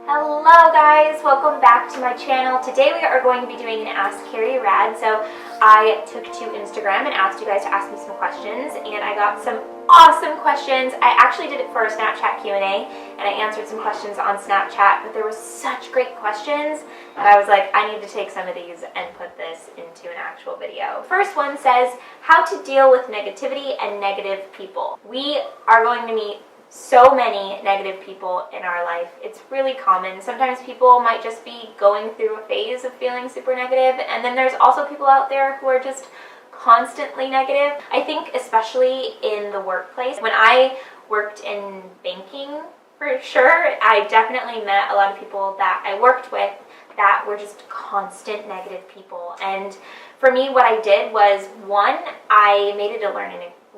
Hello guys, welcome back to my channel. Today we are going to be doing an Ask Carrie Rad. So I took to Instagram and asked you guys to ask me some questions, and I got some awesome questions. I actually did it for a Snapchat Q&A, and I answered some questions on Snapchat, but there were such great questions that I was like, I need to take some of these and put this into an actual video. First one says, how to deal with negativity and negative people. We are going to meet so many negative people in our life. It's really common. Sometimes people might just be going through a phase of feeling super negative, and then there's also people out there who are just constantly negative. I think especially in the workplace. When I worked in banking, for sure, I definitely met a lot of people that I worked with that were just constant negative people. And for me, what I did was, one, I made it a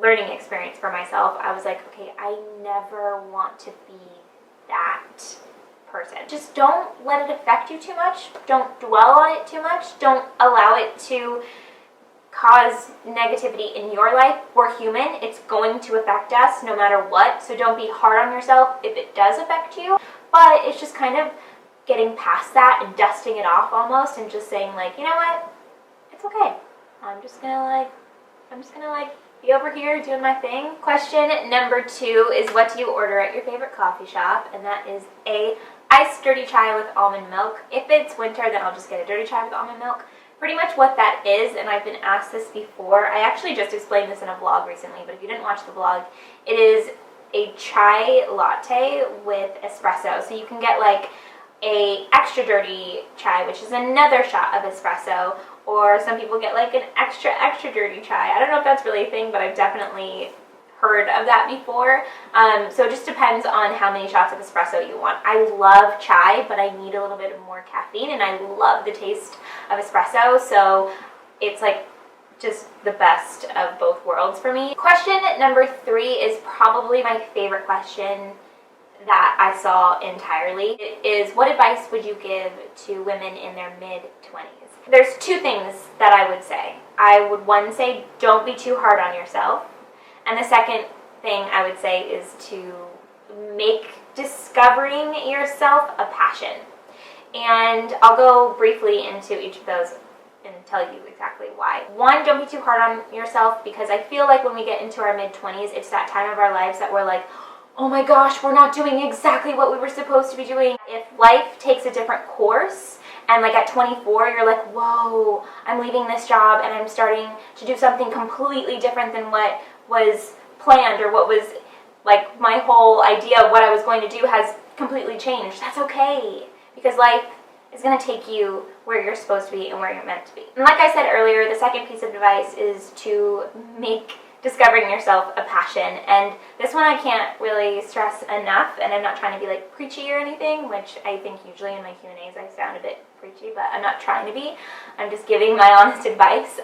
learning experience for myself. I was like, okay, I never want to be that person. Just don't let it affect you too much. Don't dwell on it too much. Don't allow it to cause negativity in your life. We're human. It's going to affect us no matter what. So don't be hard on yourself if it does affect you. But it's just kind of getting past that and dusting it off almost, and just saying like, you know what? It's okay. I'm just gonna be over here doing my thing. Question number 2 is, what do you order at your favorite coffee shop? And that is a iced dirty chai with almond milk. If it's winter, then I'll just get a dirty chai with almond milk. Pretty much what that is, and I've been asked this before. I actually just explained this in a vlog recently, but if you didn't watch the vlog, it is a chai latte with espresso. So you can get like a extra dirty chai, which is another shot of espresso, or some people get like an extra dirty chai. I don't know if that's really a thing, but I've definitely heard of that before. So it just depends on how many shots of espresso you want. I love chai, but I need a little bit more caffeine, and I love the taste of espresso, so it's like just the best of both worlds for me. Question number 3 is probably my favorite question that I saw entirely. It is, what advice would you give to women in their mid-20s? There's 2 things that I would say. I would, one, say don't be too hard on yourself. And the second thing I would say is to make discovering yourself a passion. And I'll go briefly into each of those and tell you exactly why. 1, don't be too hard on yourself, because I feel like when we get into our mid-20s, it's that time of our lives that we're like, oh my gosh, we're not doing exactly what we were supposed to be doing. If life takes a different course, and like at 24, you're like, whoa, I'm leaving this job and I'm starting to do something completely different than what was planned, or what was like my whole idea of what I was going to do has completely changed. That's okay, because life is going to take you where you're supposed to be and where you're meant to be. And like I said earlier, the second piece of advice is to make discovering yourself a passion. And this one I can't really stress enough, and I'm not trying to be like preachy or anything, which I think usually in my Q&As I sound a bit preachy, but I'm not trying to be. I'm just giving my honest advice.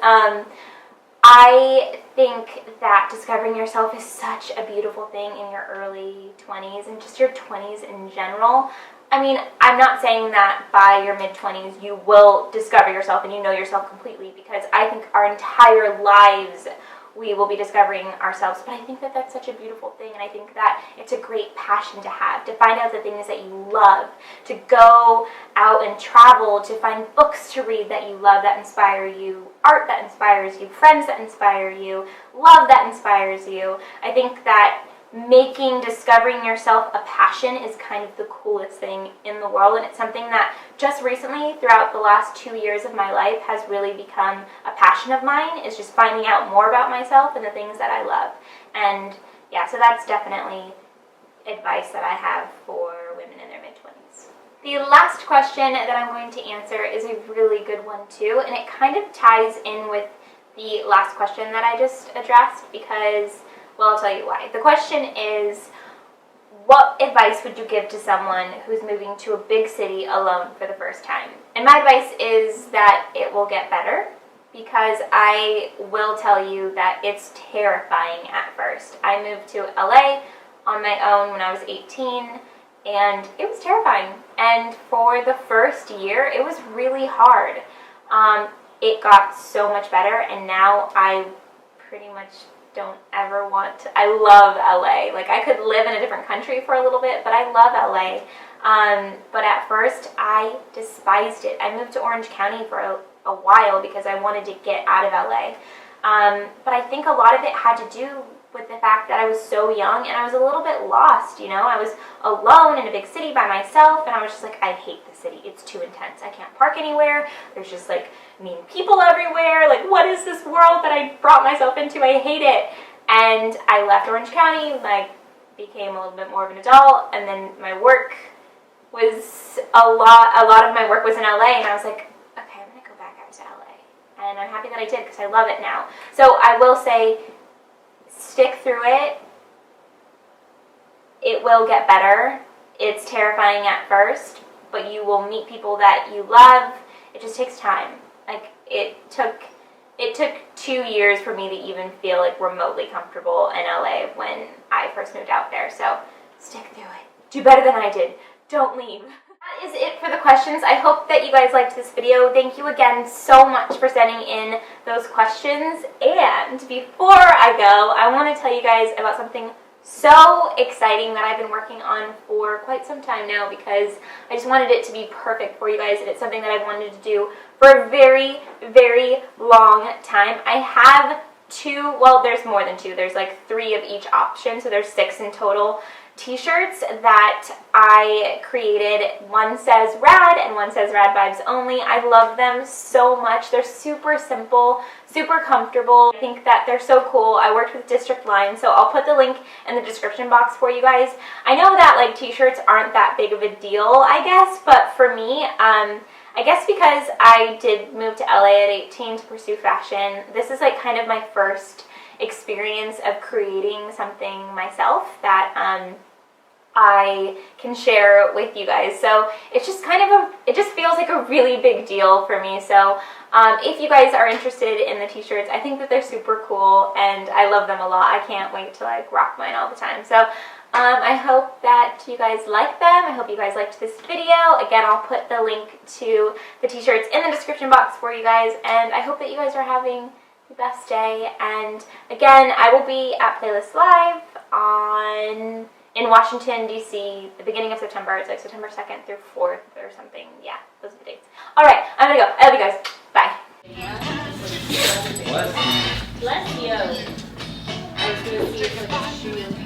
I think that discovering yourself is such a beautiful thing in your early 20s and just your 20s in general. I mean, I'm not saying that by your mid-20s you will discover yourself and you know yourself completely, because I think our entire lives we will be discovering ourselves. But I think that that's such a beautiful thing, and I think that it's a great passion to have, to find out the things that you love, to go out and travel, to find books to read that you love, that inspire you, art that inspires you, friends that inspire you, love that inspires you. I think that making discovering yourself a passion is kind of the coolest thing in the world, and it's something that just recently, throughout the last 2 years of my life, has really become a passion of mine, is just finding out more about myself and the things that I love. And yeah, so that's definitely advice that I have for women in their mid-20s. The last question that I'm going to answer is a really good one too, and it kind of ties in with the last question that I just addressed, because, well, I'll tell you why. The question is, what advice would you give to someone who's moving to a big city alone for the first time? And my advice is that it will get better, because I will tell you that it's terrifying at first. I moved to LA on my own when I was 18, and it was terrifying. And for the first year, it was really hard. It got so much better, and now I pretty much don't ever want to. I love LA. Like, I could live in a different country for a little bit, but I love LA. But at first, I despised it. I moved to Orange County for a while because I wanted to get out of LA. But I think a lot of it had to do with the fact that I was so young and I was a little bit lost, you know? I was alone in a big city by myself, and I was just like, I hate the city. It's too intense. I can't park anywhere. There's just like mean people everywhere. Like, what is this world that I brought myself into? I hate it. And I left Orange County, like, became a little bit more of an adult, and then my work was a lot of my work was in LA, and I was like, okay, I'm gonna go back out to LA. And I'm happy that I did because I love it now. So I will say, stick through it. It will get better. It's terrifying at first, but you will meet people that you love. It just takes time. Like, it took 2 years for me to even feel like remotely comfortable in LA when I first moved out there. So stick through it. Do better than I did. Don't leave. That is it for the questions. I hope that you guys liked this video. Thank you again so much for sending in those questions. And before I go, I want to tell you guys about something so exciting that I've been working on for quite some time now, because I just wanted it to be perfect for you guys, and it's something that I've wanted to do for a very, very long time. I have there's more than 2. There's like 3 of each option, so there's 6 in total. T-shirts that I created. One says Rad and one says Rad Vibes Only. I love them so much. They're super simple, super comfortable. I think that they're so cool. I worked with District Line, so I'll put the link in the description box for you guys. I know that like t-shirts aren't that big of a deal, I guess, but for me, I guess because I did move to LA at 18 to pursue fashion, this is like kind of my first experience of creating something myself that I can share with you guys. So it's just it just feels like a really big deal for me. So if you guys are interested in the t-shirts, I think that they're super cool and I love them a lot. I can't wait to like rock mine all the time. So I hope that you guys like them. I hope you guys liked this video. Again, I'll put the link to the t-shirts in the description box for you guys, and I hope that you guys are having the best day. And again, I will be at Playlist Live in Washington, D.C. the beginning of September. It's like September 2nd through 4th or something. Yeah, those are the dates. All right, I'm gonna go. I love you guys. Bye. Bless you. I was gonna see if I could shoot.